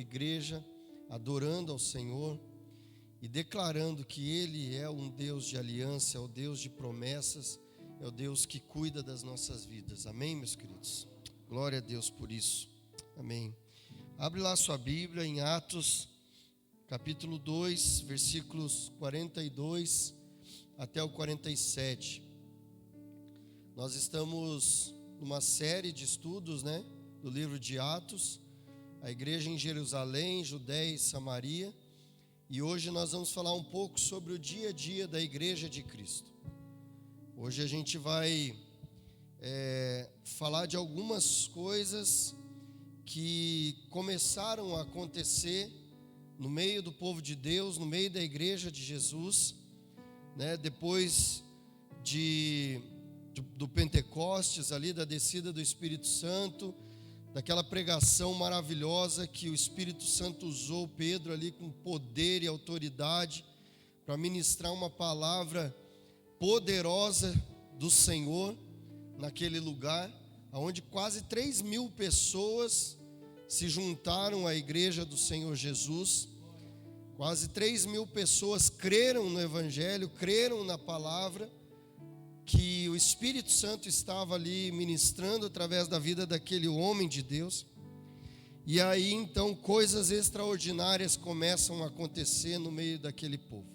igreja, adorando ao Senhor e declarando que Ele é um Deus de aliança, é o Deus de promessas, é o Deus que cuida das nossas vidas. Amém, meus queridos? Glória a Deus por isso. Amém. Abre lá sua Bíblia em Atos, capítulo 2, versículos 42 até o 47. Nós estamos numa série de estudos, do livro de Atos, a igreja em Jerusalém, Judéia e Samaria. E hoje nós vamos falar um pouco sobre o dia a dia da igreja de Cristo. Hoje a gente vai falar de algumas coisas que começaram a acontecer no meio do povo de Deus, no meio da igreja de Jesus, depois do Pentecostes, ali da descida do Espírito Santo, daquela pregação maravilhosa que o Espírito Santo usou Pedro ali com poder e autoridade para ministrar uma palavra poderosa do Senhor naquele lugar, onde quase 3.000 pessoas se juntaram à igreja do Senhor Jesus. Quase 3.000 pessoas creram no Evangelho, creram na palavra que o Espírito Santo estava ali ministrando através da vida daquele homem de Deus. E aí então coisas extraordinárias começam a acontecer no meio daquele povo,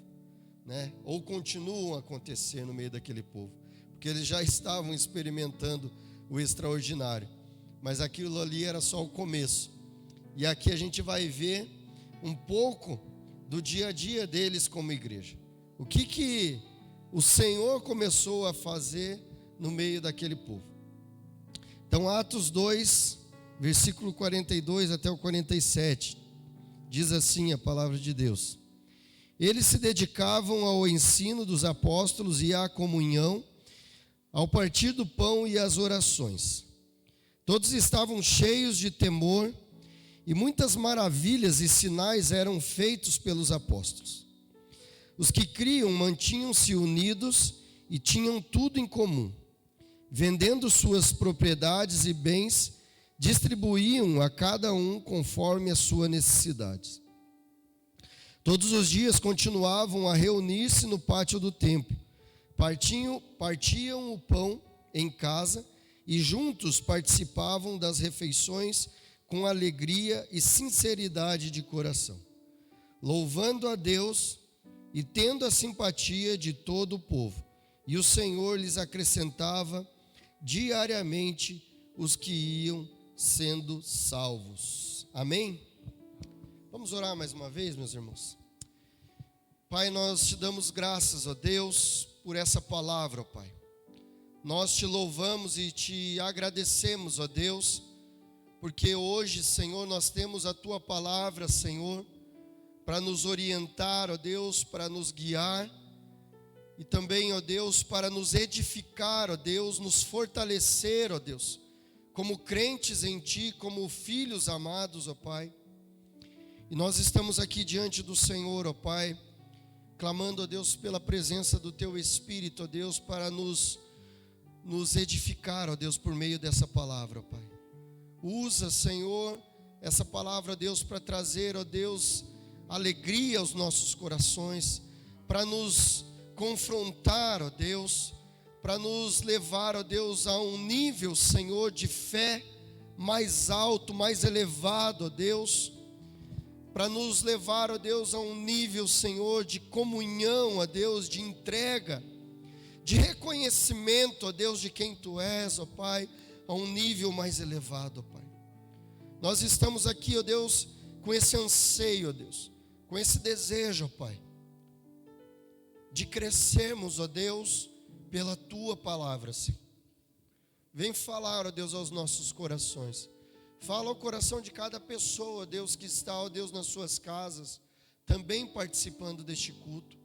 ou continuam a acontecer no meio daquele povo, porque eles já estavam experimentando o extraordinário, mas aquilo ali era só o começo. E aqui a gente vai ver um pouco do dia a dia deles como igreja. O que o Senhor começou a fazer no meio daquele povo. Então, Atos 2, versículo 42 até o 47, diz assim a palavra de Deus: Eles se dedicavam ao ensino dos apóstolos e à comunhão, ao partir do pão e às orações. Todos estavam cheios de temor, e muitas maravilhas e sinais eram feitos pelos apóstolos. Os que criam mantinham-se unidos e tinham tudo em comum. Vendendo suas propriedades e bens, distribuíam a cada um conforme as suas necessidades. Todos os dias continuavam a reunir-se no pátio do templo. Partiam o pão em casa e juntos participavam das refeições com alegria e sinceridade de coração, louvando a Deus e tendo a simpatia de todo o povo. E o Senhor lhes acrescentava diariamente os que iam sendo salvos. Amém? Vamos orar mais uma vez, meus irmãos. Pai, nós te damos graças, ó Deus, por essa palavra, ó Pai. Nós te louvamos e te agradecemos, ó Deus, porque hoje, Senhor, nós temos a tua palavra, Senhor, para nos orientar, ó Deus, para nos guiar e também, ó Deus, para nos edificar, ó Deus, nos fortalecer, ó Deus, como crentes em Ti, como filhos amados, ó Pai. E nós estamos aqui diante do Senhor, ó Pai, clamando, ó Deus, pela presença do Teu Espírito, ó Deus, para nos edificar, ó Deus, por meio dessa palavra, ó Pai. Usa, Senhor, essa palavra, ó Deus, para trazer, ó Deus, alegria aos nossos corações, para nos confrontar, ó Deus, para nos levar, ó Deus, a um nível, Senhor, de fé mais alto, mais elevado, ó Deus, para nos levar, ó Deus, a um nível, Senhor, de comunhão, ó Deus, de entrega, de reconhecimento, ó Deus, de quem Tu és, ó Pai, a um nível mais elevado, ó Pai. Nós estamos aqui, ó Deus, com esse anseio, ó Deus, com esse desejo, ó Pai, de crescermos, ó Deus, pela Tua palavra, Senhor. Vem falar, ó Deus, aos nossos corações. Fala ao coração de cada pessoa, ó Deus, que está, ó Deus, nas suas casas, também participando deste culto.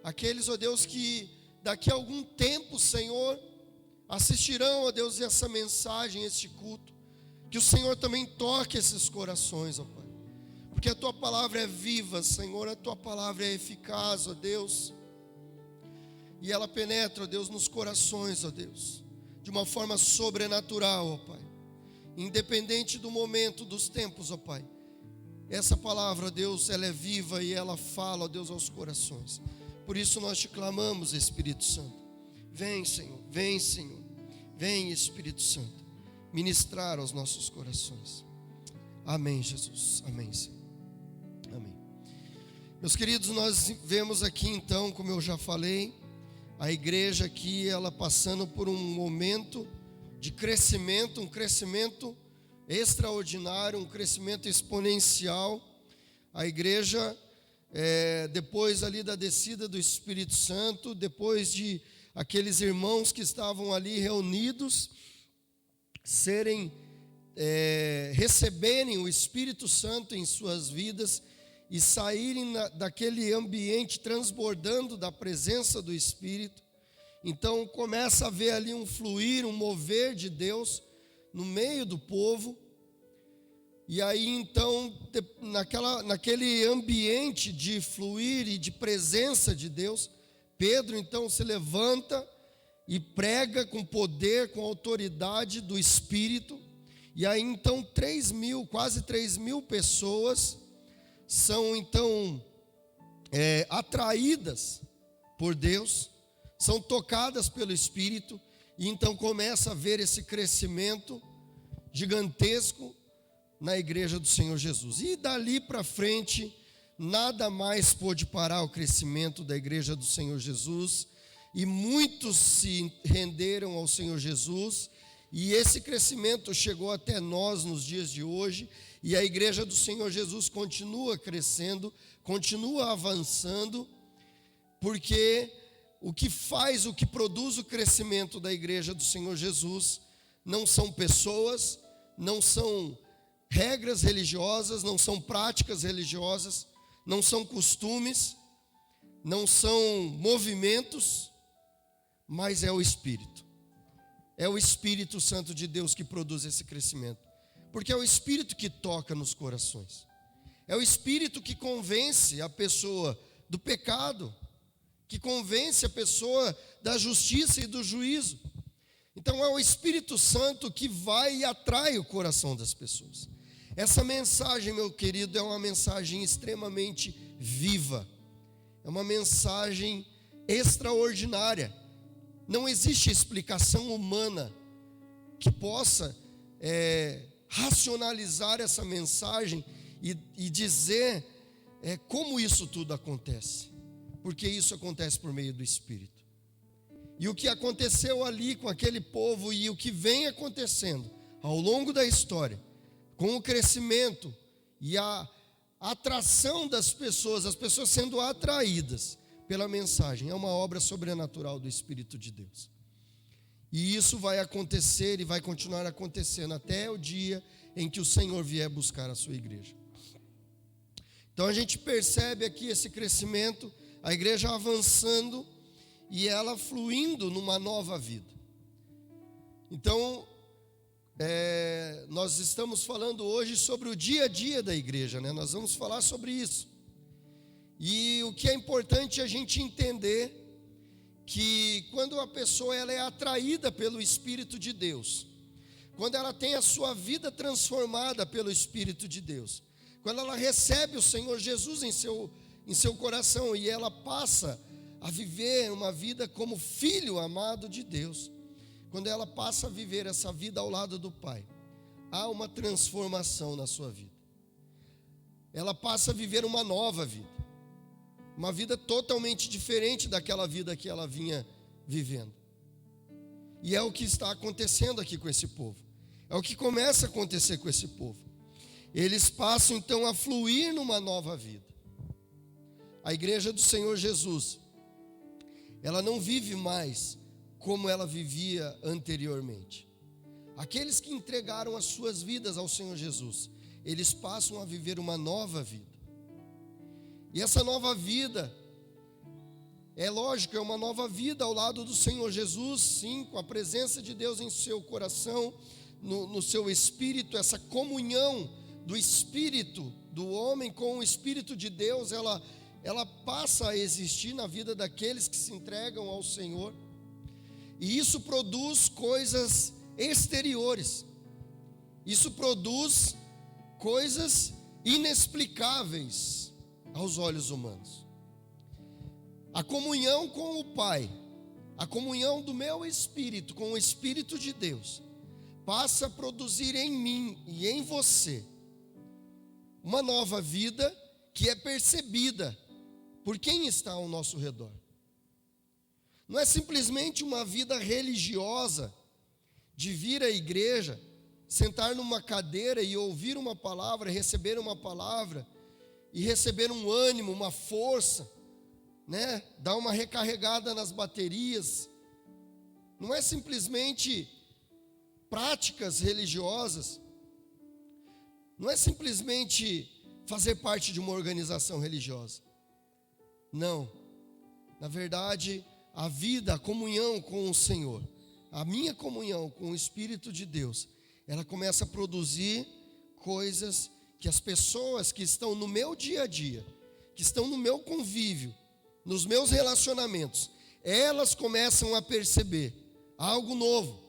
Aqueles, ó Deus, que daqui a algum tempo, Senhor, assistirão, ó Deus, essa mensagem, este culto. Que o Senhor também toque esses corações, ó Pai. Porque a Tua palavra é viva, Senhor, a Tua palavra é eficaz, ó Deus. E ela penetra, ó Deus, nos corações, ó Deus, de uma forma sobrenatural, ó Pai. Independente do momento, dos tempos, ó Pai. essa palavra, Deus, ela é viva e ela fala, ó Deus, aos corações. Por isso nós te clamamos, Espírito Santo. Vem, Senhor, vem, Senhor. Vem, Espírito Santo, ministrar aos nossos corações. Amém, Jesus. Amém, Senhor. Amém. Meus queridos, nós vemos aqui então, como eu já falei, a igreja aqui, ela passando por um momento de crescimento, um crescimento extraordinário, um crescimento exponencial. A igreja, depois ali da descida do Espírito Santo, depois de aqueles irmãos que estavam ali reunidos, receberem o Espírito Santo em suas vidas e saírem daquele ambiente transbordando da presença do Espírito. Então começa a haver ali um fluir, um mover de Deus no meio do povo. E aí então, naquele ambiente de fluir e de presença de Deus, Pedro então se levanta e prega com poder, com autoridade do Espírito. E aí então quase 3.000 pessoas são então atraídas por Deus, são tocadas pelo Espírito, e então começa a ver esse crescimento gigantesco na igreja do Senhor Jesus. E dali para frente, nada mais pôde parar o crescimento da igreja do Senhor Jesus, e muitos se renderam ao Senhor Jesus, e esse crescimento chegou até nós nos dias de hoje, e a igreja do Senhor Jesus continua crescendo, continua avançando, porque o que produz o crescimento da igreja do Senhor Jesus não são pessoas, não são regras religiosas, não são práticas religiosas, não são costumes, não são movimentos, mas é o Espírito. É o Espírito Santo de Deus que produz esse crescimento. Porque é o Espírito que toca nos corações. É o Espírito que convence a pessoa do pecado, que convence a pessoa da justiça e do juízo. Então é o Espírito Santo que vai e atrai o coração das pessoas. Essa mensagem, meu querido, é uma mensagem extremamente viva. É uma mensagem extraordinária. Não existe explicação humana que possa racionalizar essa mensagem e dizer como isso tudo acontece. Porque isso acontece por meio do Espírito. E o que aconteceu ali com aquele povo e o que vem acontecendo ao longo da história, com o crescimento e a atração das pessoas, as pessoas sendo atraídas pela mensagem, é uma obra sobrenatural do Espírito de Deus. E isso vai acontecer e vai continuar acontecendo até o dia em que o Senhor vier buscar a sua igreja. Então a gente percebe aqui esse crescimento, a igreja avançando e ela fluindo numa nova vida. Então, nós estamos falando hoje sobre o dia a dia da igreja, né? Nós vamos falar sobre isso. E o que é importante a gente entender que quando a pessoa ela é atraída pelo Espírito de Deus, quando ela tem a sua vida transformada pelo Espírito de Deus, quando ela recebe o Senhor Jesus em seu coração e ela passa a viver uma vida como filho amado de Deus, quando ela passa a viver essa vida ao lado do Pai, há uma transformação na sua vida. Ela passa a viver uma nova vida, uma vida totalmente diferente daquela vida que ela vinha vivendo. E é o que está acontecendo aqui com esse povo. É o que começa a acontecer com esse povo. Eles passam então a fluir numa nova vida. A igreja do Senhor Jesus, ela não vive mais como ela vivia anteriormente. Aqueles que entregaram as suas vidas ao Senhor Jesus, eles passam a viver uma nova vida. E essa nova vida, é lógico, é uma nova vida ao lado do Senhor Jesus, sim, com a presença de Deus em seu coração, no seu espírito, essa comunhão do espírito do homem com o Espírito de Deus, ela passa a existir na vida daqueles que se entregam ao Senhor. E isso produz coisas exteriores. Isso produz coisas inexplicáveis aos olhos humanos. A comunhão com o Pai, a comunhão do meu espírito com o Espírito de Deus, passa a produzir em mim e em você uma nova vida que é percebida por quem está ao nosso redor. Não é simplesmente uma vida religiosa de vir à igreja, sentar numa cadeira e ouvir uma palavra, receber uma palavra e receber um ânimo, uma força, né? Dar uma recarregada nas baterias. Não é simplesmente práticas religiosas. Não é simplesmente fazer parte de uma organização religiosa. Não. Na verdade, a vida, a comunhão com o Senhor, a minha comunhão com o Espírito de Deus, ela começa a produzir coisas que as pessoas que estão no meu dia a dia, que estão no meu convívio, nos meus relacionamentos, elas começam a perceber algo novo.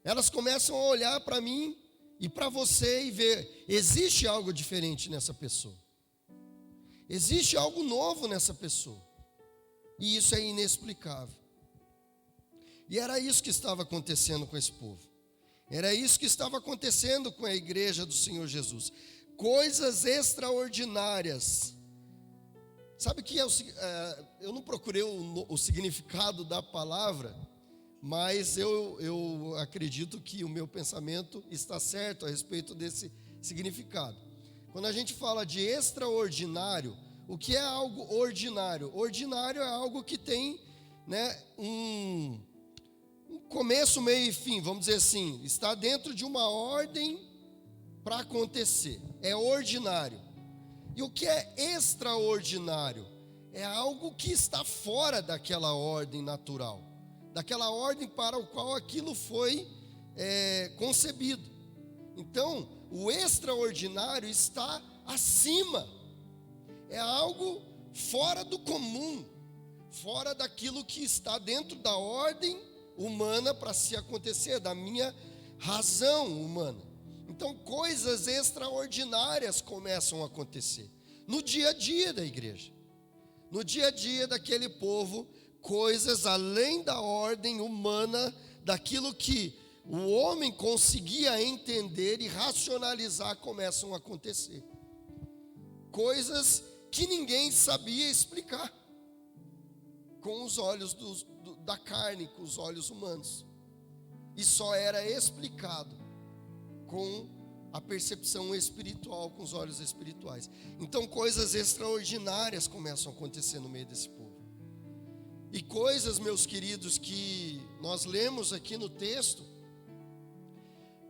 Elas começam a olhar para mim e para você e ver, existe algo diferente nessa pessoa. Existe algo novo nessa pessoa. E isso é inexplicável. E era isso que estava acontecendo com esse povo. Era isso que estava acontecendo com a igreja do Senhor Jesus. Coisas extraordinárias. Sabe que eu não procurei o significado da palavra, mas eu acredito que o meu pensamento está certo a respeito desse significado. Quando a gente fala de extraordinário, o que é algo ordinário? Ordinário é algo que tem, né, um começo, meio e fim, vamos dizer assim, está dentro de uma ordem para acontecer, é ordinário. E o que é extraordinário? É algo que está fora daquela ordem natural, daquela ordem para o qual aquilo foi concebido. Então, o extraordinário está acima, é algo fora do comum, fora daquilo que está dentro da ordem humana para se acontecer, da minha razão humana. Então, coisas extraordinárias começam a acontecer no dia a dia da igreja, no dia a dia daquele povo. Coisas além da ordem humana, daquilo que o homem conseguia entender e racionalizar, começam a acontecer. Coisas que ninguém sabia explicar com os olhos da carne, com os olhos humanos. E só era explicado com a percepção espiritual, com os olhos espirituais. Então coisas extraordinárias começam a acontecer no meio desse povo. E coisas, meus queridos, que nós lemos aqui no texto,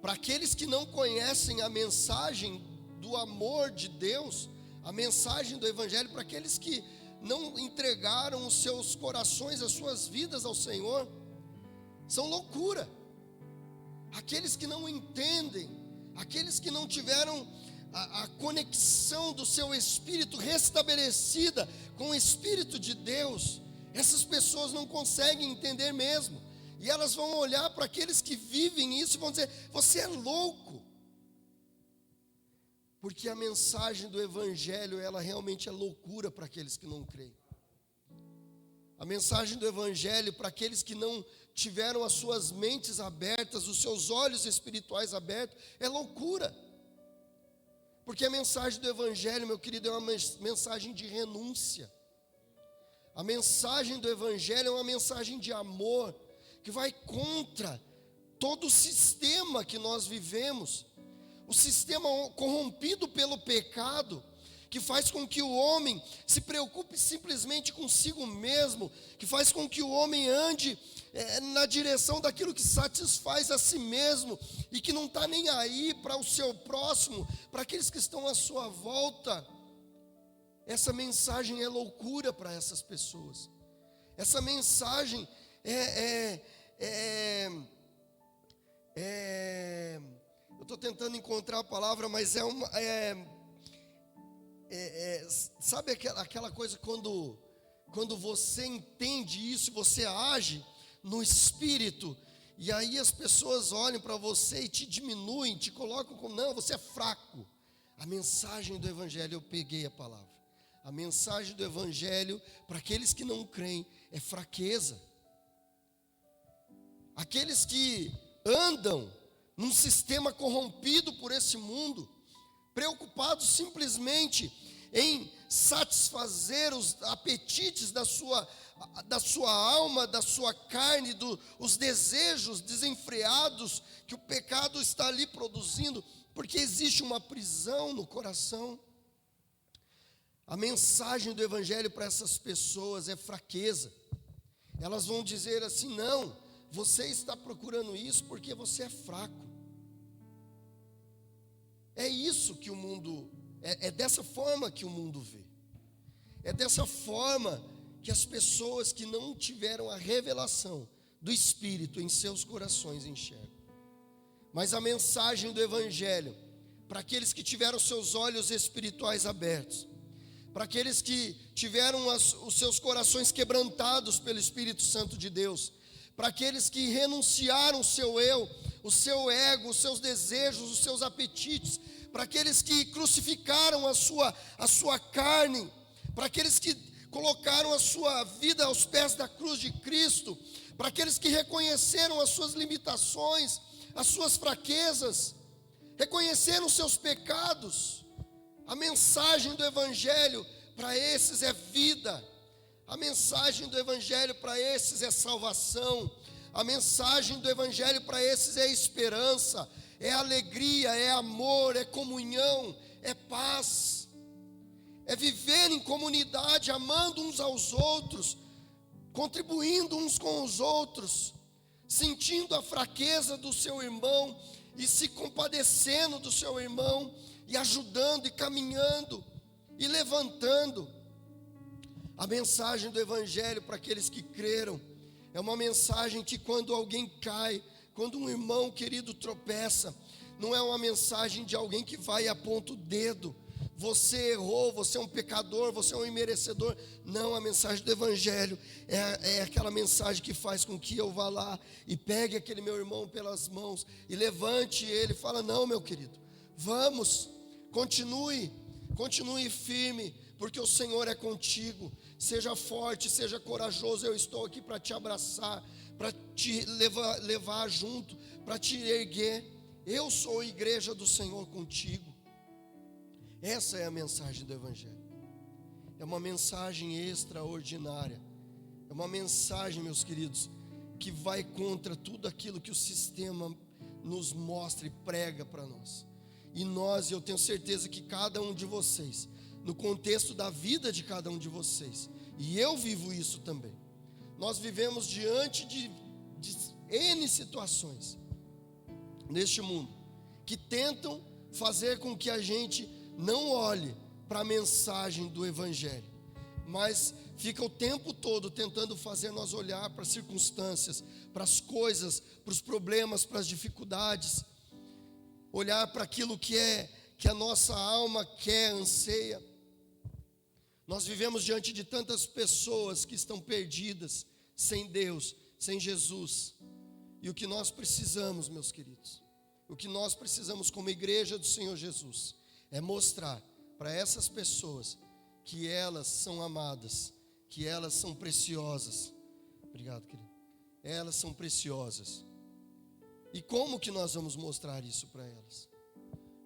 para aqueles que não conhecem a mensagem do amor de Deus, a mensagem do Evangelho, para aqueles que não entregaram os seus corações, as suas vidas ao Senhor, são loucura. Aqueles que não entendem, aqueles que não tiveram a conexão do seu espírito restabelecida com o Espírito de Deus, essas pessoas não conseguem entender mesmo. E elas vão olhar para aqueles que vivem isso e vão dizer: você é louco. Porque a mensagem do Evangelho, ela realmente é loucura para aqueles que não creem. A mensagem do Evangelho, para aqueles que não tiveram as suas mentes abertas, os seus olhos espirituais abertos, é loucura. Porque a mensagem do Evangelho, meu querido, é uma mensagem de renúncia. A mensagem do Evangelho é uma mensagem de amor, que vai contra todo o sistema que nós vivemos. O sistema corrompido pelo pecado, que faz com que o homem se preocupe simplesmente consigo mesmo, que faz com que o homem ande na direção daquilo que satisfaz a si mesmo, e que não está nem aí para o seu próximo, para aqueles que estão à sua volta. Essa mensagem é loucura para essas pessoas. Essa mensagem eu estou tentando encontrar a palavra, mas sabe aquela coisa quando você entende isso, você age no espírito, e aí as pessoas olham para você e te diminuem, te colocam como, não, você é fraco. A mensagem do Evangelho, eu peguei a palavra. A mensagem do Evangelho para aqueles que não creem é fraqueza. Aqueles que andam num sistema corrompido por esse mundo, preocupados simplesmente em satisfazer os apetites da sua alma, da sua carne, os desejos desenfreados que o pecado está ali produzindo, porque existe uma prisão no coração. A mensagem do Evangelho para essas pessoas é fraqueza. Elas vão dizer assim: não, você está procurando isso porque você é fraco. É isso que o mundo, é dessa forma que o mundo vê. É dessa forma que as pessoas que não tiveram a revelação do Espírito em seus corações enxergam. Mas a mensagem do Evangelho, para aqueles que tiveram seus olhos espirituais abertos, para aqueles que tiveram os seus corações quebrantados pelo Espírito Santo de Deus, para aqueles que renunciaram o seu eu, o seu ego, os seus desejos, os seus apetites, para aqueles que crucificaram a sua carne, para aqueles que colocaram a sua vida aos pés da cruz de Cristo, para aqueles que reconheceram as suas limitações, as suas fraquezas, reconheceram os seus pecados. A mensagem do Evangelho para esses é vida. A mensagem do Evangelho para esses é salvação. A mensagem do Evangelho para esses é esperança, é alegria, é amor, é comunhão, é paz. É viver em comunidade, amando uns aos outros, contribuindo uns com os outros, sentindo a fraqueza do seu irmão e se compadecendo do seu irmão, e ajudando, e caminhando, e levantando. A mensagem do Evangelho para aqueles que creram é uma mensagem que, quando alguém cai, quando um irmão querido tropeça, não é uma mensagem de alguém que vai e aponta o dedo: você errou, você é um pecador, você é um imerecedor. Não, a mensagem do Evangelho é aquela mensagem que faz com que eu vá lá e pegue aquele meu irmão pelas mãos e levante ele e fala: não, meu querido, vamos, continue firme, porque o Senhor é contigo. Seja forte, seja corajoso, eu estou aqui para te abraçar, para te levar junto, para te erguer. Eu sou a igreja do Senhor contigo. Essa é a mensagem do Evangelho. É uma mensagem extraordinária. É uma mensagem, meus queridos, que vai contra tudo aquilo que o sistema nos mostra e prega para nós. E eu tenho certeza que cada um de vocês, no contexto da vida de cada um de vocês, e eu vivo isso também, nós vivemos diante de N situações neste mundo que tentam fazer com que a gente não olhe para a mensagem do Evangelho, mas fica o tempo todo tentando fazer nós olhar para as circunstâncias, para as coisas, para os problemas, para as dificuldades, olhar para aquilo que a nossa alma quer, anseia. Nós vivemos diante de tantas pessoas que estão perdidas, sem Deus, sem Jesus. E o que nós precisamos, meus queridos, o que nós precisamos como igreja do Senhor Jesus, é mostrar para essas pessoas que elas são amadas, que elas são preciosas. Obrigado, querido. Elas são preciosas. E como que nós vamos mostrar isso para elas?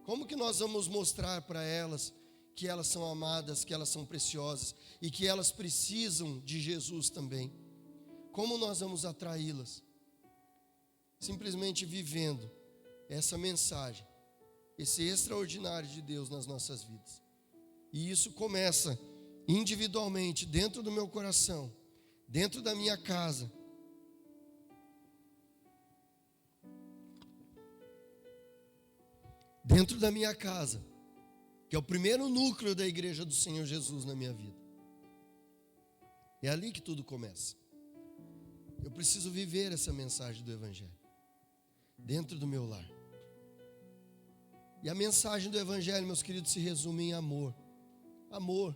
Como que nós vamos mostrar para elas que elas são amadas, que elas são preciosas e que elas precisam de Jesus também? Como nós vamos atraí-las? Simplesmente vivendo essa mensagem, esse extraordinário de Deus nas nossas vidas. E isso começa individualmente, dentro do meu coração, dentro da minha casa. Dentro da minha casa, que é o primeiro núcleo da igreja do Senhor Jesus na minha vida. É ali que tudo começa. Eu preciso viver essa mensagem do Evangelho dentro do meu lar. E a mensagem do Evangelho, meus queridos, se resume em amor. Amor.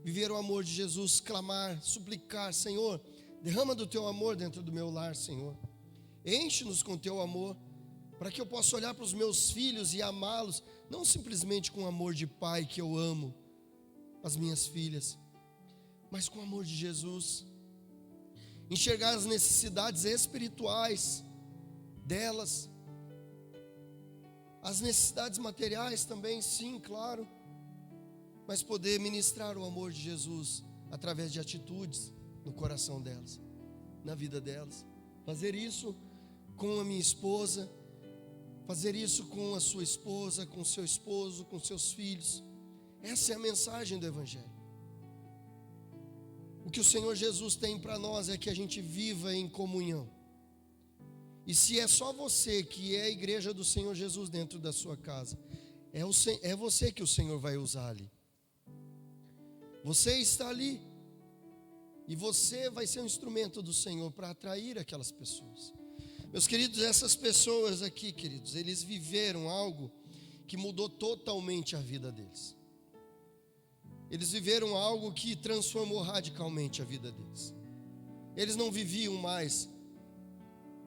Viver o amor de Jesus, clamar, suplicar: Senhor, derrama do teu amor dentro do meu lar, Senhor. Enche-nos com teu amor, para que eu possa olhar para os meus filhos e amá-los não simplesmente com amor de pai que eu amo as minhas filhas, mas com o amor de Jesus. Enxergar as necessidades espirituais delas, as necessidades materiais também, sim, claro, mas poder ministrar o amor de Jesus através de atitudes no coração delas, na vida delas. Fazer isso com a minha esposa, fazer isso com a sua esposa, com o seu esposo, com seus filhos. Essa é a mensagem do Evangelho. O que o Senhor Jesus tem para nós é que a gente viva em comunhão. E se é só você que é a igreja do Senhor Jesus dentro da sua casa, é você que o Senhor vai usar ali. Você está ali. E você vai ser um instrumento do Senhor para atrair aquelas pessoas. Meus queridos, essas pessoas aqui, queridos, eles viveram algo que mudou totalmente a vida deles. Eles viveram algo que transformou radicalmente a vida deles. Eles não viviam mais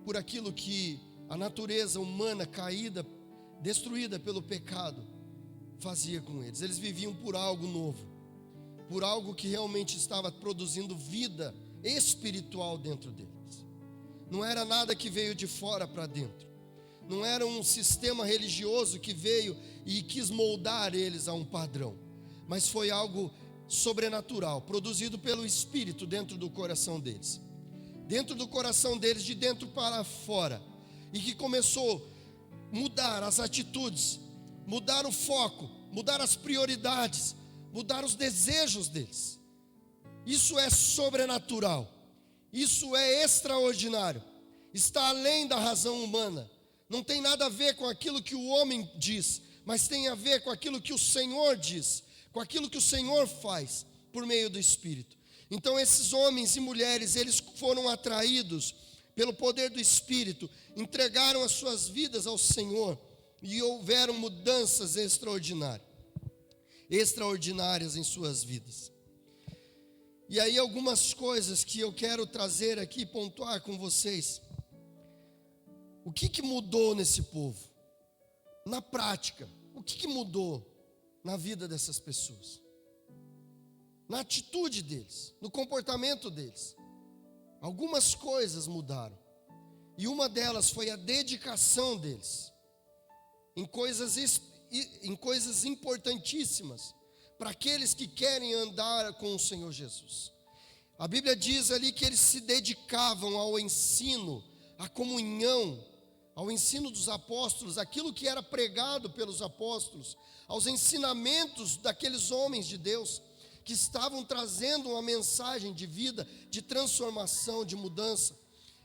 por aquilo que a natureza humana caída, destruída pelo pecado, fazia com eles. Eles viviam por algo novo, por algo que realmente estava produzindo vida espiritual dentro deles. Não era nada que veio de fora para dentro. Não era um sistema religioso que veio e quis moldar eles a um padrão. Mas foi algo sobrenatural, produzido pelo Espírito dentro do coração deles. Dentro do coração deles, de dentro para fora. E que começou a mudar as atitudes, mudar o foco, mudar as prioridades, mudar os desejos deles. Isso é sobrenatural. Isso é extraordinário. Está além da razão humana. Não tem nada a ver com aquilo que o homem diz, mas tem a ver com aquilo que o Senhor diz, com aquilo que o Senhor faz por meio do Espírito. Então esses homens e mulheres, eles foram atraídos pelo poder do Espírito, entregaram as suas vidas ao Senhor e houveram mudanças extraordinárias em suas vidas. E aí algumas coisas que eu quero trazer aqui, pontuar com vocês. O que mudou nesse povo? Na prática, o que mudou na vida dessas pessoas? Na atitude deles, no comportamento deles. Algumas coisas mudaram. E uma delas foi a dedicação deles em coisas importantíssimas para aqueles que querem andar com o Senhor Jesus. A Bíblia diz ali que eles se dedicavam ao ensino, à comunhão, ao ensino dos apóstolos, aquilo que era pregado pelos apóstolos, aos ensinamentos daqueles homens de Deus que estavam trazendo uma mensagem de vida, de transformação, de mudança.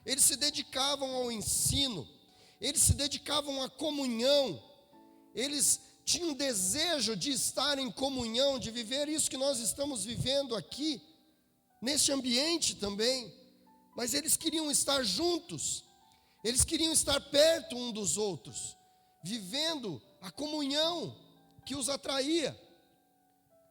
Eles se dedicavam ao ensino, eles se dedicavam à comunhão, eles tinham desejo de estar em comunhão, de viver isso que nós estamos vivendo aqui, neste ambiente também, mas eles queriam estar juntos, eles queriam estar perto um dos outros, vivendo a comunhão que os atraía.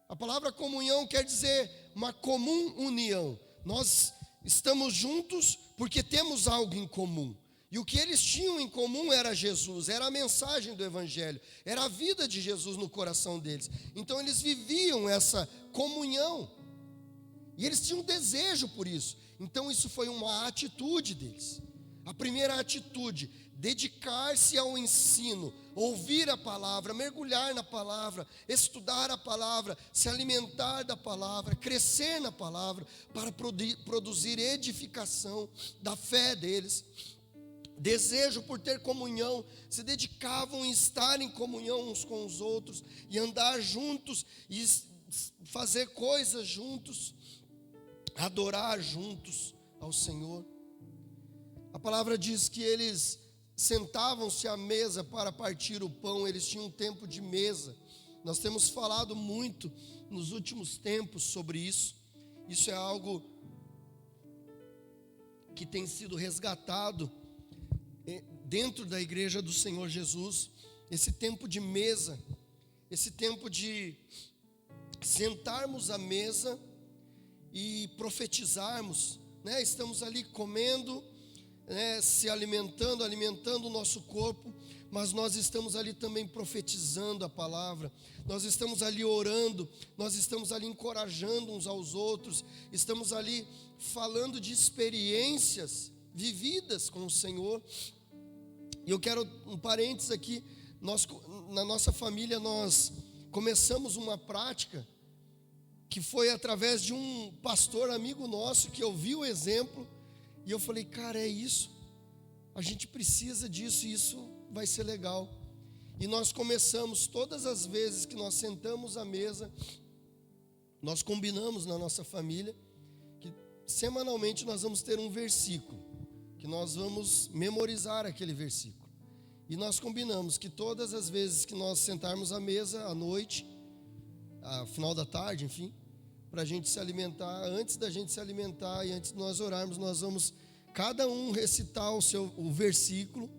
A palavra comunhão quer dizer uma comum união. Nós estamos juntos porque temos algo em comum. E o que eles tinham em comum era Jesus, era a mensagem do Evangelho, era a vida de Jesus no coração deles. Então eles viviam essa comunhão. E eles tinham desejo por isso. Então isso foi uma atitude deles. A primeira atitude, dedicar-se ao ensino, ouvir a palavra, mergulhar na palavra, estudar a palavra, se alimentar da palavra, crescer na palavra, para produzir edificação da fé deles. Desejo por ter comunhão, se dedicavam a estar em comunhão uns com os outros, e andar juntos, e fazer coisas juntos, adorar juntos ao Senhor. A palavra diz que eles sentavam-se à mesa para partir o pão, eles tinham um tempo de mesa. Nós temos falado muito nos últimos tempos sobre isso. Isso é algo que tem sido resgatado dentro da igreja do Senhor Jesus. Esse tempo de mesa, esse tempo de sentarmos à mesa e profetizarmos, né? Estamos ali comendo, se alimentando o nosso corpo, mas nós estamos ali também profetizando a palavra, nós estamos ali orando, nós estamos ali encorajando uns aos outros, estamos ali falando de experiências vividas com o Senhor. E eu quero um parênteses aqui, na nossa família nós começamos uma prática que foi através de um pastor amigo nosso que eu vi o exemplo e eu falei, cara, é isso, a gente precisa disso e isso vai ser legal. E nós começamos, todas as vezes que nós sentamos à mesa, nós combinamos na nossa família que semanalmente nós vamos ter um versículo, que nós vamos memorizar aquele versículo. E nós combinamos que todas as vezes que nós sentarmos à mesa, à noite, ao final da tarde, enfim, para a gente se alimentar, antes da gente se alimentar e antes de nós orarmos, nós vamos cada um recitar o versículo.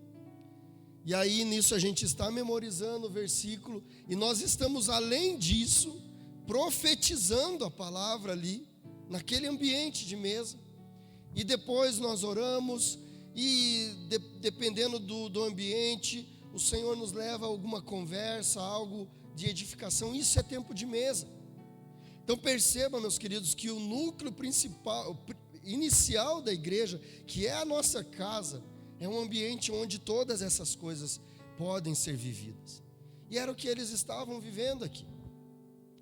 E aí nisso a gente está memorizando o versículo e nós estamos, além disso, profetizando a palavra ali, naquele ambiente de mesa. E depois nós oramos e dependendo do ambiente, o Senhor nos leva a alguma conversa, algo de edificação. Isso é tempo de mesa. Então perceba, meus queridos, que o núcleo principal, inicial da igreja, que é a nossa casa, é um ambiente onde todas essas coisas podem ser vividas. E era o que eles estavam vivendo aqui.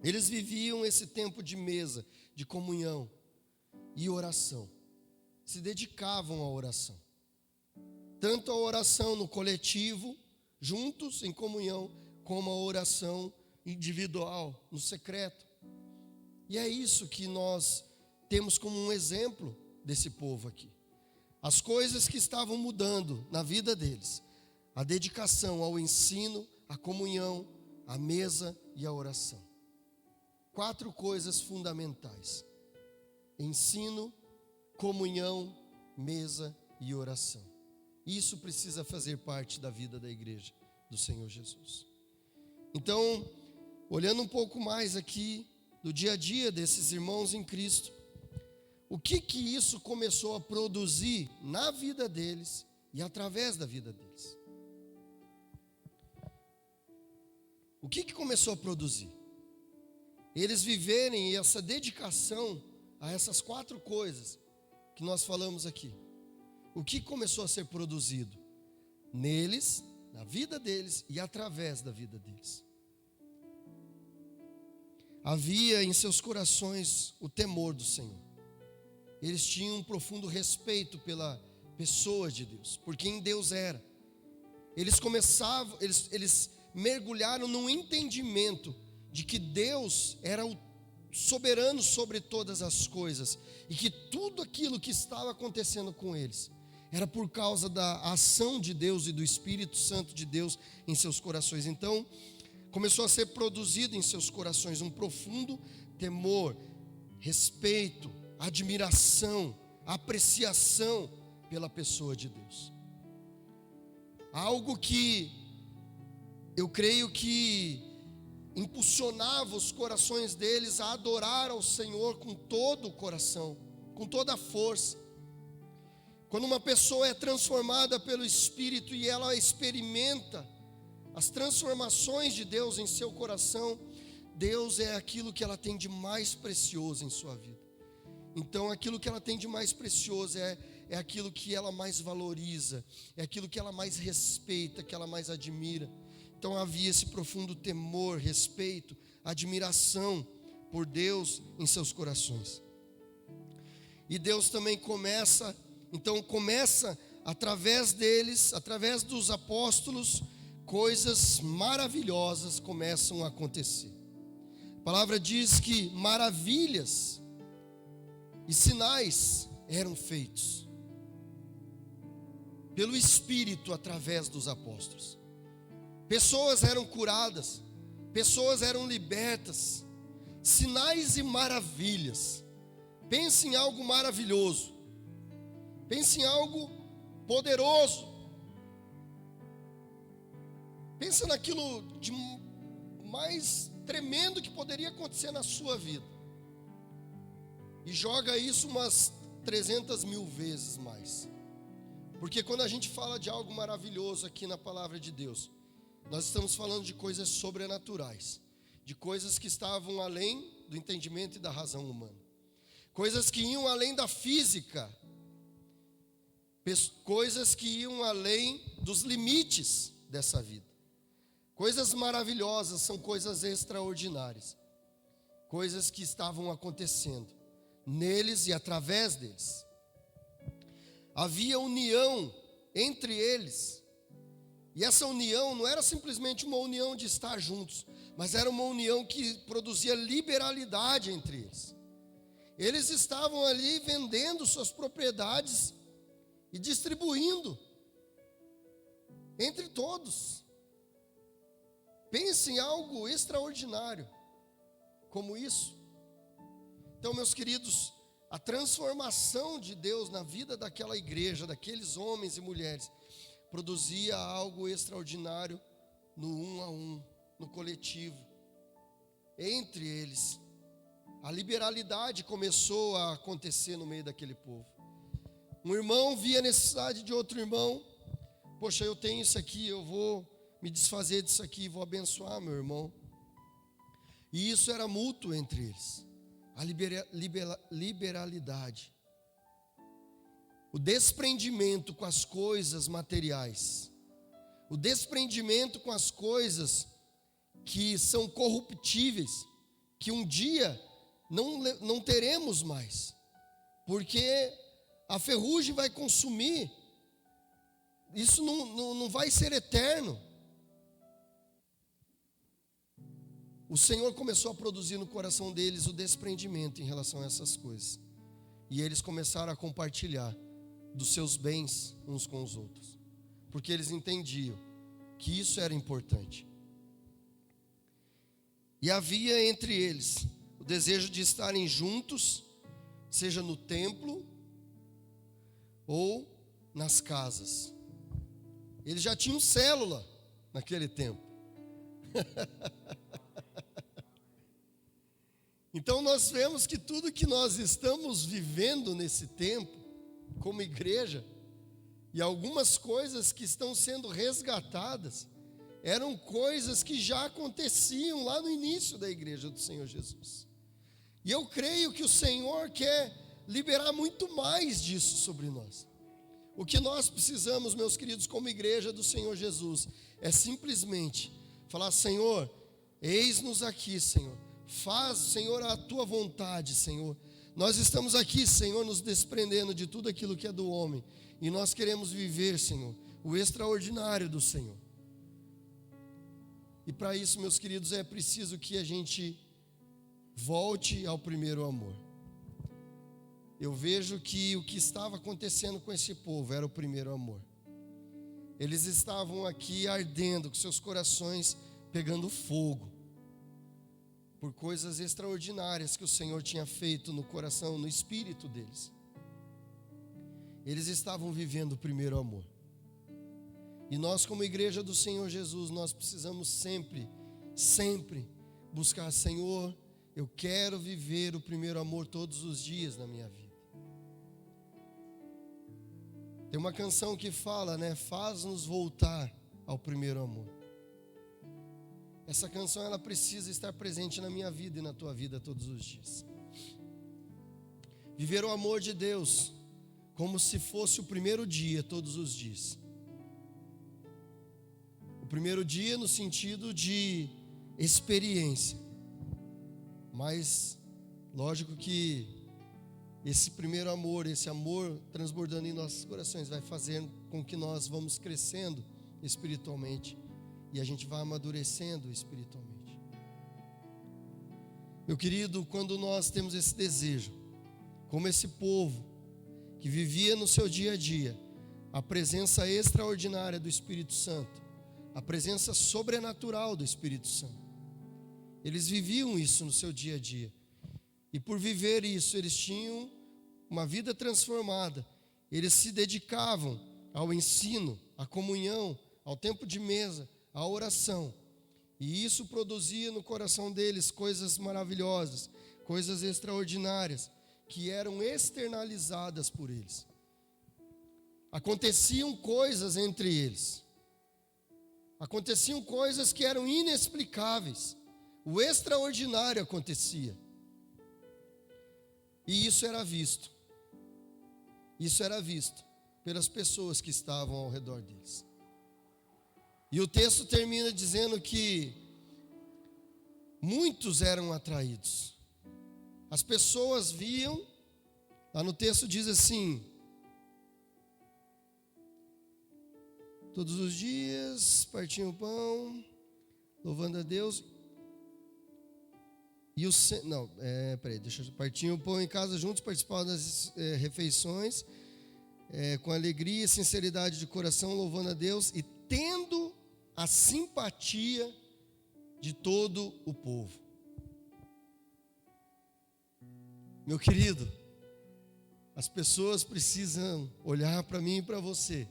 Eles viviam esse tempo de mesa, de comunhão e oração. Se dedicavam à oração. Tanto a oração no coletivo, juntos em comunhão, como a oração individual, no secreto. E é isso que nós temos como um exemplo desse povo aqui. As coisas que estavam mudando na vida deles, a dedicação ao ensino, à comunhão, à mesa e à oração. 4 coisas fundamentais: ensino, comunhão, mesa e oração. Isso precisa fazer parte da vida da igreja do Senhor Jesus. Então, olhando um pouco mais aqui do dia a dia desses irmãos em Cristo, o que isso começou a produzir na vida deles e através da vida deles? O que começou a produzir? Eles viverem essa dedicação a essas 4 coisas que nós falamos aqui. O que começou a ser produzido? Neles, na vida deles e através da vida deles. Havia em seus corações o temor do Senhor. Eles tinham um profundo respeito pela pessoa de Deus, por quem Deus era. Eles mergulharam no entendimento de que Deus era o soberano sobre todas as coisas e que tudo aquilo que estava acontecendo com eles era por causa da ação de Deus e do Espírito Santo de Deus em seus corações. Então, começou a ser produzido em seus corações um profundo temor, respeito, admiração, apreciação pela pessoa de Deus. Algo que eu creio que impulsionava os corações deles a adorar ao Senhor com todo o coração, com toda a força. Quando uma pessoa é transformada pelo Espírito e ela experimenta as transformações de Deus em seu coração, Deus é aquilo que ela tem de mais precioso em sua vida. Então aquilo que ela tem de mais precioso é aquilo que ela mais valoriza, é aquilo que ela mais respeita, que ela mais admira. Então havia esse profundo temor, respeito, admiração por Deus em seus corações. E Deus também começa através deles, através dos apóstolos, coisas maravilhosas começam a acontecer. A palavra diz que maravilhas e sinais eram feitos pelo Espírito através dos apóstolos. Pessoas eram curadas, pessoas eram libertas, sinais e maravilhas. Pense em algo maravilhoso, pense em algo poderoso, pensa naquilo de mais tremendo que poderia acontecer na sua vida e joga isso umas 300.000 vezes mais. Porque quando a gente fala de algo maravilhoso aqui na palavra de Deus, nós estamos falando de coisas sobrenaturais, de coisas que estavam além do entendimento e da razão humana, coisas que iam além da física, coisas que iam além dos limites dessa vida. Coisas maravilhosas são coisas extraordinárias, coisas que estavam acontecendo neles e através deles. Havia união entre eles, e essa união não era simplesmente uma união de estar juntos, mas era uma união que produzia liberalidade entre eles. Eles estavam ali vendendo suas propriedades e distribuindo entre todos. Pense em algo extraordinário como isso. Então, meus queridos, a transformação de Deus na vida daquela igreja, daqueles homens e mulheres, produzia algo extraordinário no um a um, no coletivo, entre eles. A liberalidade começou a acontecer no meio daquele povo. Um irmão via a necessidade de outro irmão. Poxa, eu tenho isso aqui, eu vou me desfazer disso aqui, vou abençoar meu irmão. E isso era mútuo entre eles. A liberalidade. O desprendimento com as coisas materiais. O desprendimento com as coisas que são corruptíveis, que um dia não teremos mais, porque a ferrugem vai consumir, isso não vai ser eterno. O Senhor começou a produzir no coração deles o desprendimento em relação a essas coisas, e eles começaram a compartilhar dos seus bens uns com os outros, porque eles entendiam que isso era importante. E havia entre eles o desejo de estarem juntos, seja no templo ou nas casas. Eles já tinham célula naquele tempo. Então nós vemos que tudo que nós estamos vivendo nesse tempo, como igreja, e algumas coisas que estão sendo resgatadas, eram coisas que já aconteciam lá no início da igreja do Senhor Jesus. E eu creio que o Senhor quer liberar muito mais disso sobre nós. O que nós precisamos, meus queridos, como igreja do Senhor Jesus, é simplesmente falar: Senhor, eis-nos aqui, Senhor. Faz, Senhor, a tua vontade, Senhor. Nós estamos aqui, Senhor, nos desprendendo de tudo aquilo que é do homem. E nós queremos viver, Senhor, o extraordinário do Senhor. E para isso, meus queridos, é preciso que a gente volte ao primeiro amor. Eu vejo que o que estava acontecendo com esse povo era o primeiro amor. Eles estavam aqui ardendo, com seus corações pegando fogo, por coisas extraordinárias que o Senhor tinha feito no coração, no espírito deles. Eles estavam vivendo o primeiro amor. E nós, como igreja do Senhor Jesus, nós precisamos sempre buscar: Senhor, eu quero viver o primeiro amor todos os dias na minha vida. Tem uma canção que fala, né? Faz-nos voltar ao primeiro amor. Essa canção, ela precisa estar presente na minha vida e na tua vida todos os dias. Viver o amor de Deus como se fosse o primeiro dia todos os dias. O primeiro dia no sentido de experiência. Mas lógico que esse primeiro amor, esse amor transbordando em nossos corações, vai fazer com que nós vamos crescendo espiritualmente e a gente vai amadurecendo espiritualmente. Meu querido, quando nós temos esse desejo, como esse povo que vivia no seu dia a dia a presença extraordinária do Espírito Santo, a presença sobrenatural do Espírito Santo, eles viviam isso no seu dia a dia. E por viver isso, eles tinham uma vida transformada. Eles se dedicavam ao ensino, à comunhão, ao tempo de mesa, à oração. E isso produzia no coração deles coisas maravilhosas, coisas extraordinárias, que eram externalizadas por eles. Aconteciam coisas entre eles. Aconteciam coisas que eram inexplicáveis. O extraordinário acontecia. E isso era visto. Isso era visto pelas pessoas que estavam ao redor deles. E o texto termina dizendo que muitos eram atraídos. As pessoas viam, lá no texto diz assim: todos os dias partiam o pão, louvando a Deus. E partiam o pão em casa juntos, participavam das refeições, com alegria e sinceridade de coração, louvando a Deus e tendo a simpatia de todo o povo. Meu querido, as pessoas precisam olhar para mim e para você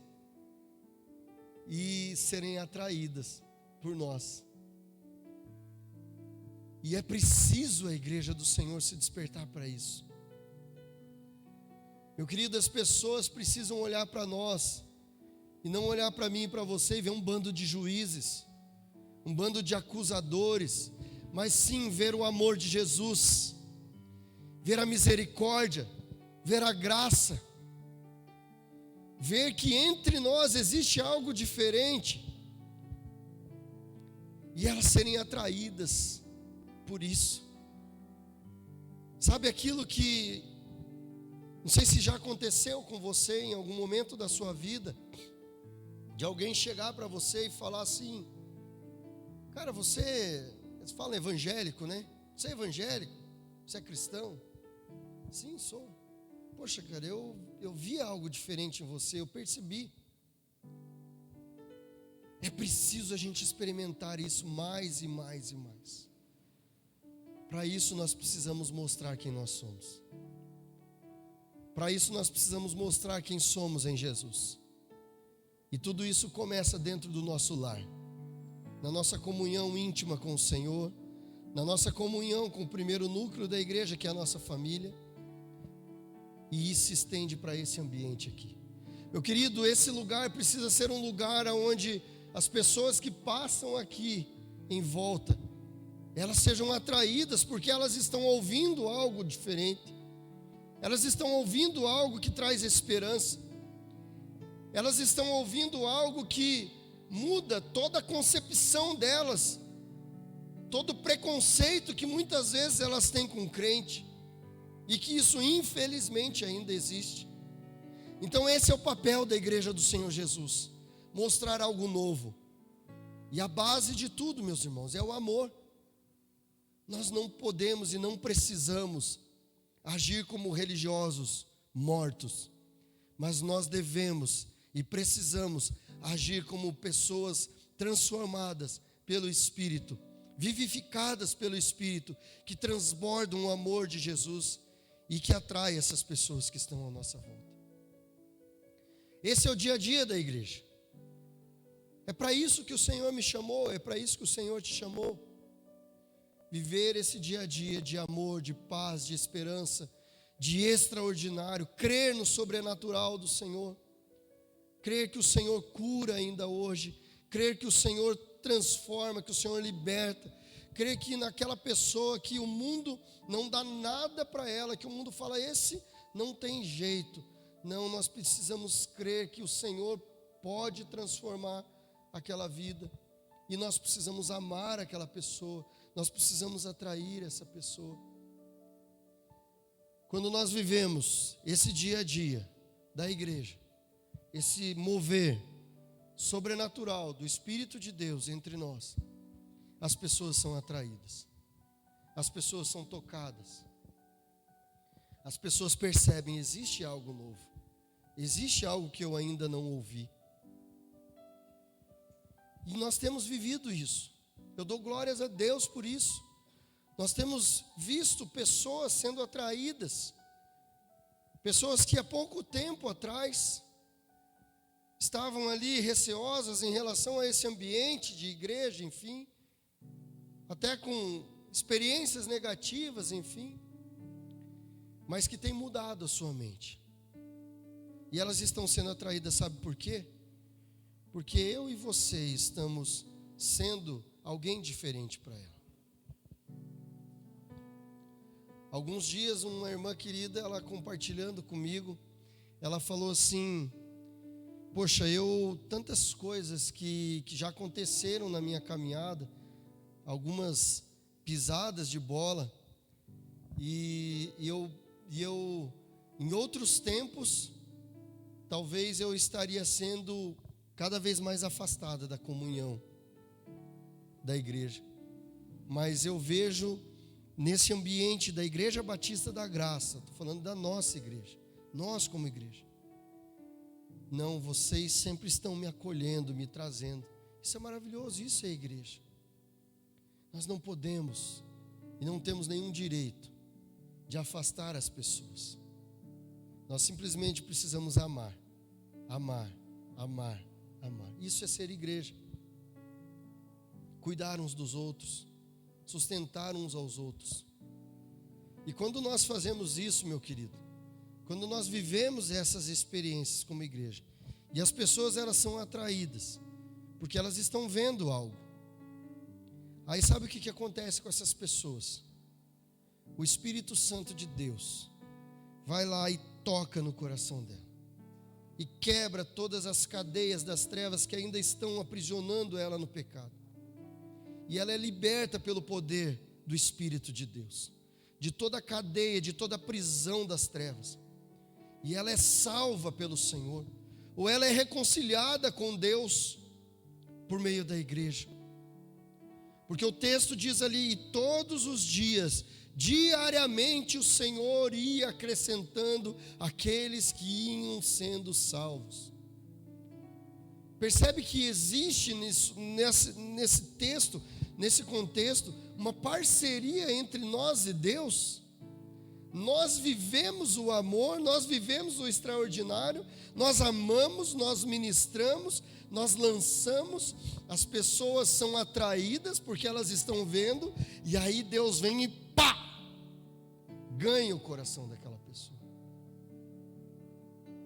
e serem atraídas por nós. E é preciso a igreja do Senhor se despertar para isso. Meu querido, as pessoas precisam olhar para nós e não olhar para mim e para você e ver um bando de juízes, um bando de acusadores, mas sim ver o amor de Jesus, ver a misericórdia, ver a graça, ver que entre nós existe algo diferente e elas serem atraídas por isso. Sabe aquilo que, não sei se já aconteceu com você em algum momento da sua vida, de alguém chegar para você e falar assim: cara, você fala evangélico, né? Você é evangélico? Você é cristão? Sim, sou. Poxa, cara, eu vi algo diferente em você, eu percebi. É preciso a gente experimentar isso mais e mais e mais. Para isso nós precisamos mostrar quem nós somos. Para isso nós precisamos mostrar quem somos em Jesus. E tudo isso começa dentro do nosso lar, na nossa comunhão íntima com o Senhor, na nossa comunhão com o primeiro núcleo da igreja, que é a nossa família. E isso se estende para esse ambiente aqui. Meu querido, esse lugar precisa ser um lugar onde as pessoas que passam aqui em volta, elas sejam atraídas, porque elas estão ouvindo algo diferente. Elas estão ouvindo algo que traz esperança. Elas estão ouvindo algo que muda toda a concepção delas, todo o preconceito que muitas vezes elas têm com o crente, e que isso infelizmente ainda existe. Então esse é o papel da igreja do Senhor Jesus, mostrar algo novo. E a base de tudo, meus irmãos, é o amor. Nós não podemos e não precisamos agir como religiosos mortos, mas nós devemos e precisamos agir como pessoas transformadas pelo Espírito, vivificadas pelo Espírito, que transbordam o amor de Jesus e que atrai essas pessoas que estão à nossa volta. Esse é o dia a dia da igreja. É para isso que o Senhor me chamou, é para isso que o Senhor te chamou. Viver esse dia a dia de amor, de paz, de esperança, de extraordinário, crer no sobrenatural do Senhor, crer que o Senhor cura ainda hoje, crer que o Senhor transforma, que o Senhor liberta, crer que naquela pessoa que o mundo não dá nada para ela, que o mundo fala, esse não tem jeito. Não, nós precisamos crer que o Senhor pode transformar aquela vida, e nós precisamos amar aquela pessoa, nós precisamos atrair essa pessoa. Quando nós vivemos esse dia a dia da igreja, esse mover sobrenatural do Espírito de Deus entre nós, as pessoas são atraídas, as pessoas são tocadas, as pessoas percebem, existe algo novo, existe algo que eu ainda não ouvi. E nós temos vivido isso. Eu dou glórias a Deus por isso. Nós temos visto pessoas sendo atraídas, pessoas que há pouco tempo atrás estavam ali receosas em relação a esse ambiente de igreja, enfim, até com experiências negativas, enfim, mas que tem mudado a sua mente, E elas estão sendo atraídas, sabe por quê? Porque eu e você estamos sendo alguém diferente para ela. Alguns dias, uma irmã querida, ela compartilhando comigo, ela falou assim: poxa, tantas coisas que já aconteceram na minha caminhada, algumas pisadas de bola, e eu em outros tempos, talvez eu estaria sendo cada vez mais afastada da comunhão da igreja. Mas eu vejo nesse ambiente da Igreja Batista da Graça, estou falando da nossa igreja, nós como igreja, não, vocês sempre estão me acolhendo, me trazendo. Isso é maravilhoso, isso é igreja. Nós não podemos e não temos nenhum direito de afastar as pessoas. Nós simplesmente precisamos amar, amar, amar, amar. Isso é ser igreja. Cuidar uns dos outros, sustentar uns aos outros. E quando nós fazemos isso, meu querido, quando nós vivemos essas experiências como igreja, e as pessoas, elas são atraídas, porque elas estão vendo algo. Aí sabe o que acontece com essas pessoas? O Espírito Santo de Deus vai lá e toca no coração dela, e quebra todas as cadeias das trevas que ainda estão aprisionando ela no pecado. E ela é liberta pelo poder do Espírito de Deus, de toda a cadeia, de toda a prisão das trevas. E ela é salva pelo Senhor, ou ela é reconciliada com Deus por meio da igreja. Porque o texto diz ali: e todos os dias, diariamente, o Senhor ia acrescentando aqueles que iam sendo salvos. Percebe que existe nesse texto, nesse contexto, uma parceria entre nós e Deus. Nós vivemos o amor, nós vivemos o extraordinário, nós amamos, nós ministramos, nós lançamos, as pessoas são atraídas porque elas estão vendo, e aí Deus vem e pá! Ganha o coração daquela pessoa.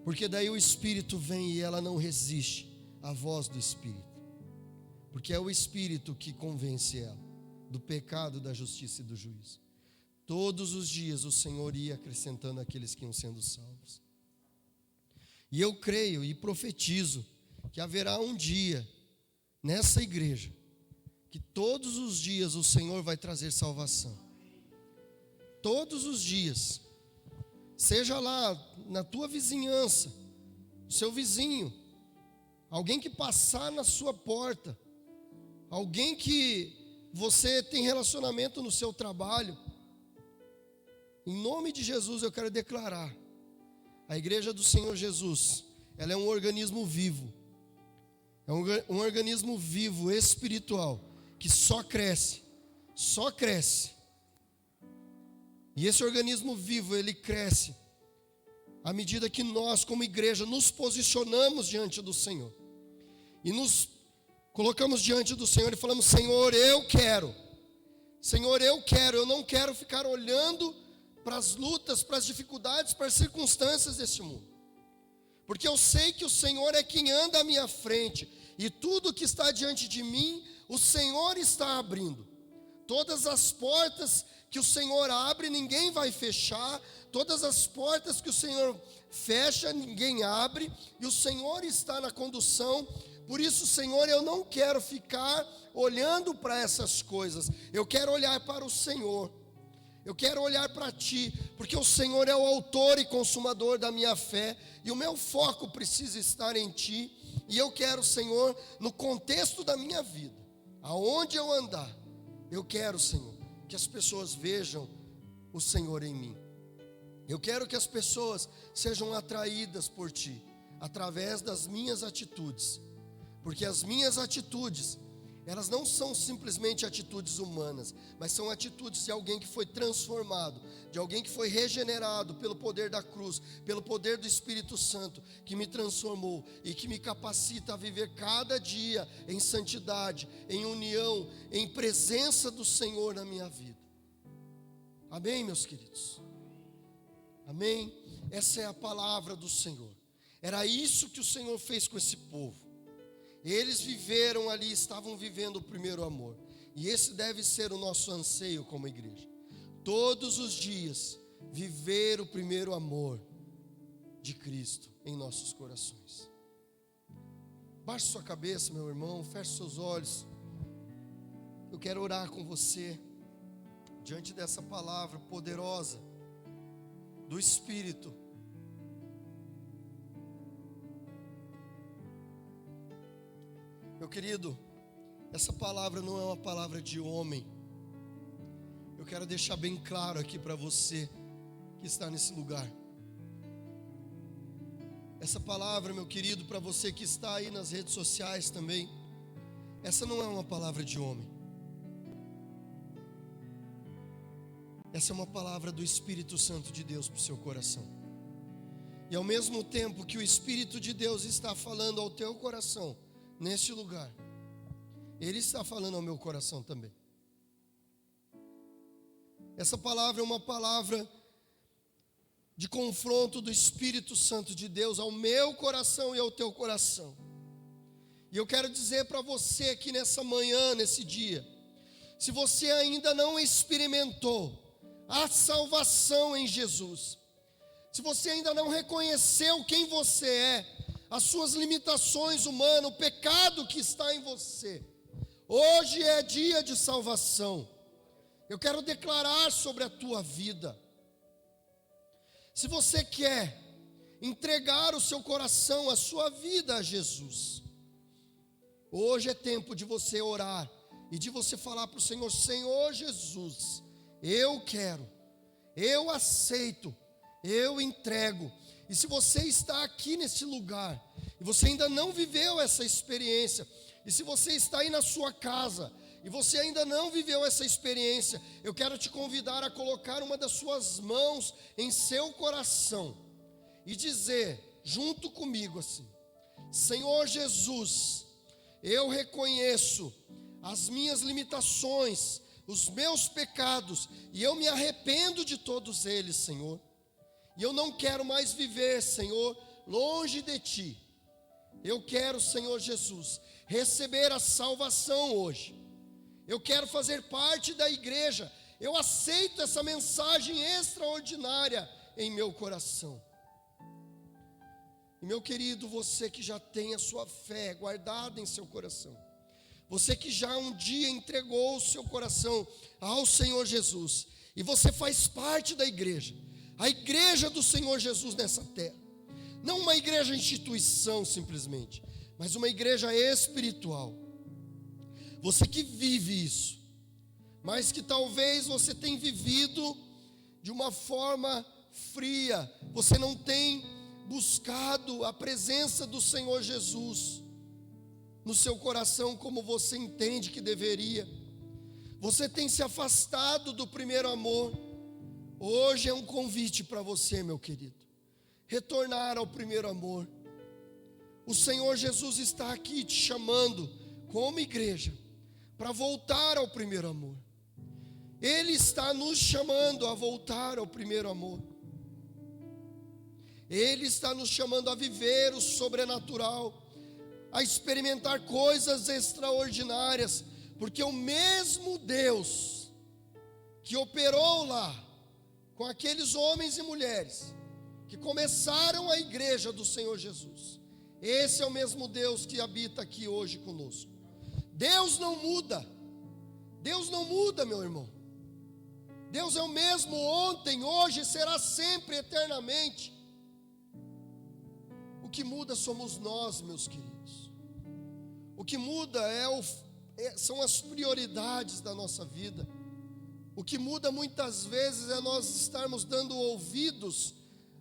Porque daí o Espírito vem e ela não resiste à voz do Espírito. Porque é o Espírito que convence ela do pecado, da justiça e do juízo. Todos os dias o Senhor ia acrescentando aqueles que iam sendo salvos. E eu creio e profetizo que haverá um dia nessa igreja que todos os dias o Senhor vai trazer salvação. Todos os dias. Seja lá na tua vizinhança, seu vizinho, alguém que passar na sua porta, alguém que você tem relacionamento no seu trabalho. Em nome de Jesus eu quero declarar: a igreja do Senhor Jesus, ela é um organismo vivo. É um organismo vivo, espiritual, que só cresce, só cresce. E esse organismo vivo, ele cresce à medida que nós, como igreja, nos posicionamos diante do Senhor. E nos colocamos diante do Senhor e falamos: Senhor, eu quero. Senhor, eu não quero ficar olhando para as lutas, para as dificuldades, para as circunstâncias deste mundo. Porque eu sei que o Senhor é quem anda à minha frente, e tudo que está diante de mim, o Senhor está abrindo. Todas as portas que o Senhor abre, ninguém vai fechar. Todas as portas que o Senhor fecha, ninguém abre. E o Senhor está na condução. Por isso, Senhor, eu não quero ficar olhando para essas coisas. Eu quero olhar para o Senhor. Eu quero olhar para Ti, porque o Senhor é o autor e consumador da minha fé, e o meu foco precisa estar em Ti. E eu quero, Senhor, no contexto da minha vida, aonde eu andar, eu quero, Senhor, que as pessoas vejam o Senhor em mim. Eu quero que as pessoas sejam atraídas por Ti, através das minhas atitudes. Porque as minhas atitudes, elas não são simplesmente atitudes humanas, mas são atitudes de alguém que foi transformado, de alguém que foi regenerado pelo poder da cruz, pelo poder do Espírito Santo, que me transformou e que me capacita a viver cada dia em santidade, em união, em presença do Senhor na minha vida. Amém, meus queridos? Amém? Essa é a palavra do Senhor. Era isso que o Senhor fez com esse povo. Eles viveram ali, estavam vivendo o primeiro amor. E esse deve ser o nosso anseio como igreja. Todos os dias, viver o primeiro amor de Cristo em nossos corações. Baixe sua cabeça, meu irmão, feche seus olhos. Eu quero orar com você, diante dessa palavra poderosa do Espírito. Meu querido, essa palavra não é uma palavra de homem. Eu quero deixar bem claro aqui para você que está nesse lugar. Essa palavra, meu querido, para você que está aí nas redes sociais também, essa não é uma palavra de homem. Essa é uma palavra do Espírito Santo de Deus para o seu coração. E ao mesmo tempo que o Espírito de Deus está falando ao teu coração, neste lugar, Ele está falando ao meu coração também. Essa palavra é uma palavra de confronto do Espírito Santo de Deus ao meu coração e ao teu coração. E eu quero dizer para você aqui nessa manhã, nesse dia, se você ainda não experimentou a salvação em Jesus, se você ainda não reconheceu quem você é, as suas limitações humanas, o pecado que está em você, hoje é dia de salvação. Eu quero declarar sobre a tua vida. Se você quer entregar o seu coração, a sua vida a Jesus, hoje é tempo de você orar e de você falar para o Senhor: Senhor Jesus, eu quero, eu aceito, eu entrego. E se você está aqui nesse lugar e você ainda não viveu essa experiência, e se você está aí na sua casa e você ainda não viveu essa experiência, eu quero te convidar a colocar uma das suas mãos em seu coração e dizer junto comigo assim: Senhor Jesus, eu reconheço as minhas limitações, os meus pecados, e eu me arrependo de todos eles, Senhor. E eu não quero mais viver, Senhor, longe de Ti. Eu quero, Senhor Jesus, receber a salvação hoje. Eu quero fazer parte da igreja. Eu aceito essa mensagem extraordinária em meu coração. E meu querido, você que já tem a sua fé guardada em seu coração, você que já um dia entregou o seu coração ao Senhor Jesus, e você faz parte da igreja, a igreja do Senhor Jesus nessa terra. Não uma igreja instituição simplesmente, mas uma igreja espiritual. Você que vive isso, mas que talvez você tenha vivido de uma forma fria, você não tem buscado a presença do Senhor Jesus no seu coração como você entende que deveria. Você tem se afastado do primeiro amor. Hoje é um convite para você, meu querido, retornar ao primeiro amor. O Senhor Jesus está aqui te chamando como igreja para voltar ao primeiro amor. Ele está nos chamando a voltar ao primeiro amor. Ele está nos chamando a viver o sobrenatural, a experimentar coisas extraordinárias, porque o mesmo Deus que operou lá com aqueles homens e mulheres que começaram a igreja do Senhor Jesus, esse é o mesmo Deus que habita aqui hoje conosco. Deus não muda. Deus não muda, meu irmão. Deus é o mesmo ontem, hoje, será sempre, eternamente. O que muda somos nós, meus queridos. O que muda são as prioridades da nossa vida. O que muda muitas vezes é nós estarmos dando ouvidos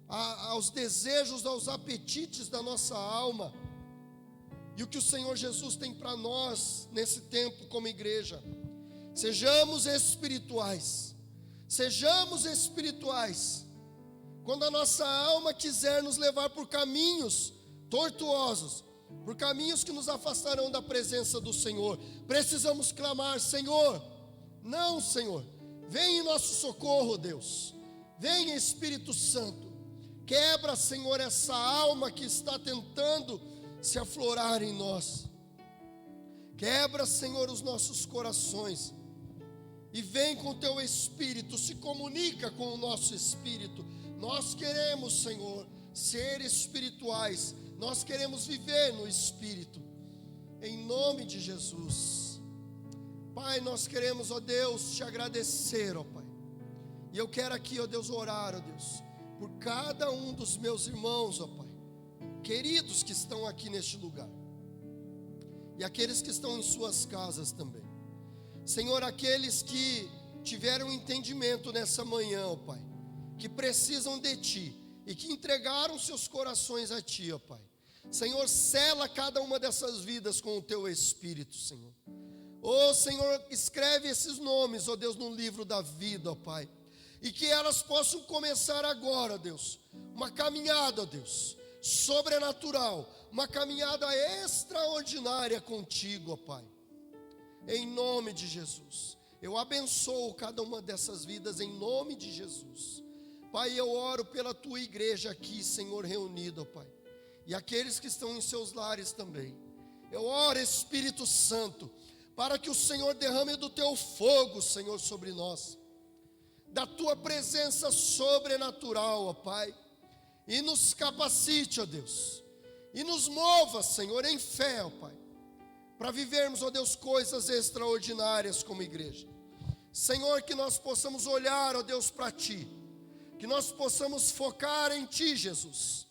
aos desejos, aos apetites da nossa alma. E o que o Senhor Jesus tem para nós nesse tempo como igreja: sejamos espirituais. Sejamos espirituais. Quando a nossa alma quiser nos levar por caminhos tortuosos, por caminhos que nos afastarão da presença do Senhor, precisamos clamar: Senhor, não, Senhor, vem em nosso socorro, Deus. Vem, Espírito Santo. Quebra, Senhor, essa alma que está tentando se aflorar em nós. Quebra, Senhor, os nossos corações. E vem com o teu Espírito, se comunica com o nosso Espírito. Nós queremos, Senhor, ser espirituais. Nós queremos viver no Espírito. Em nome de Jesus. Pai, nós queremos, ó Deus, te agradecer, ó Pai. E eu quero aqui, ó Deus, orar, ó Deus, por cada um dos meus irmãos, ó Pai, queridos que estão aqui neste lugar. E aqueles que estão em suas casas também. Senhor, aqueles que tiveram entendimento nessa manhã, ó Pai, que precisam de Ti e que entregaram seus corações a Ti, ó Pai. Senhor, sela cada uma dessas vidas com o Teu Espírito, Senhor. Ó Senhor, escreve esses nomes, ó Deus, no livro da vida, ó Pai. E que elas possam começar agora, ó Deus, uma caminhada, ó Deus, sobrenatural, uma caminhada extraordinária contigo, ó Pai. Em nome de Jesus, eu abençoo cada uma dessas vidas em nome de Jesus. Pai, eu oro pela tua igreja aqui, Senhor, reunida, ó Pai, e aqueles que estão em seus lares também. Eu oro, Espírito Santo, para que o Senhor derrame do teu fogo, Senhor, sobre nós, da tua presença sobrenatural, ó Pai, e nos capacite, ó Deus, e nos mova, Senhor, em fé, ó Pai, para vivermos, ó Deus, coisas extraordinárias como igreja. Senhor, que nós possamos olhar, ó Deus, para Ti, que nós possamos focar em Ti, Jesus,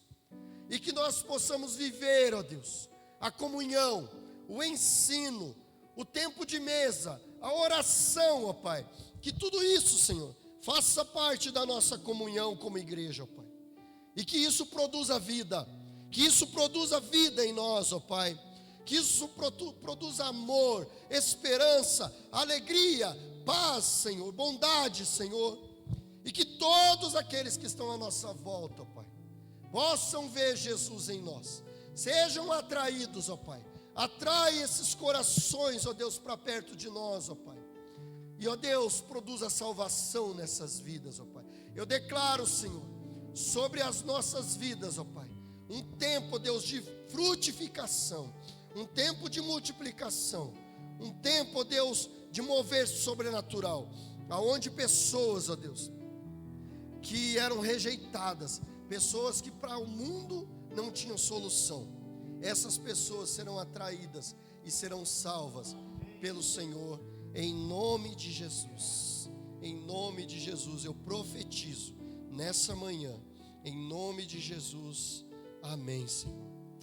e que nós possamos viver, ó Deus, a comunhão, o ensino, o tempo de mesa, a oração, ó Pai, que tudo isso, Senhor, faça parte da nossa comunhão como igreja, ó Pai, e que isso produza vida, que isso produza vida em nós, ó Pai, que isso produza amor, esperança, alegria, paz, Senhor, bondade, Senhor, e que todos aqueles que estão à nossa volta, ó Pai, possam ver Jesus em nós, sejam atraídos, ó Pai. Atrai esses corações, ó Deus, para perto de nós, ó Pai. E, ó Deus, produza salvação nessas vidas, ó Pai. Eu declaro, Senhor, sobre as nossas vidas, ó Pai, um tempo, ó Deus, de frutificação, um tempo de multiplicação, um tempo, ó Deus, de mover sobrenatural, aonde pessoas, ó Deus, que eram rejeitadas, pessoas que para o mundo não tinham solução, essas pessoas serão atraídas e serão salvas pelo Senhor, em nome de Jesus. Em nome de Jesus, eu profetizo nessa manhã, em nome de Jesus. Amém, Senhor.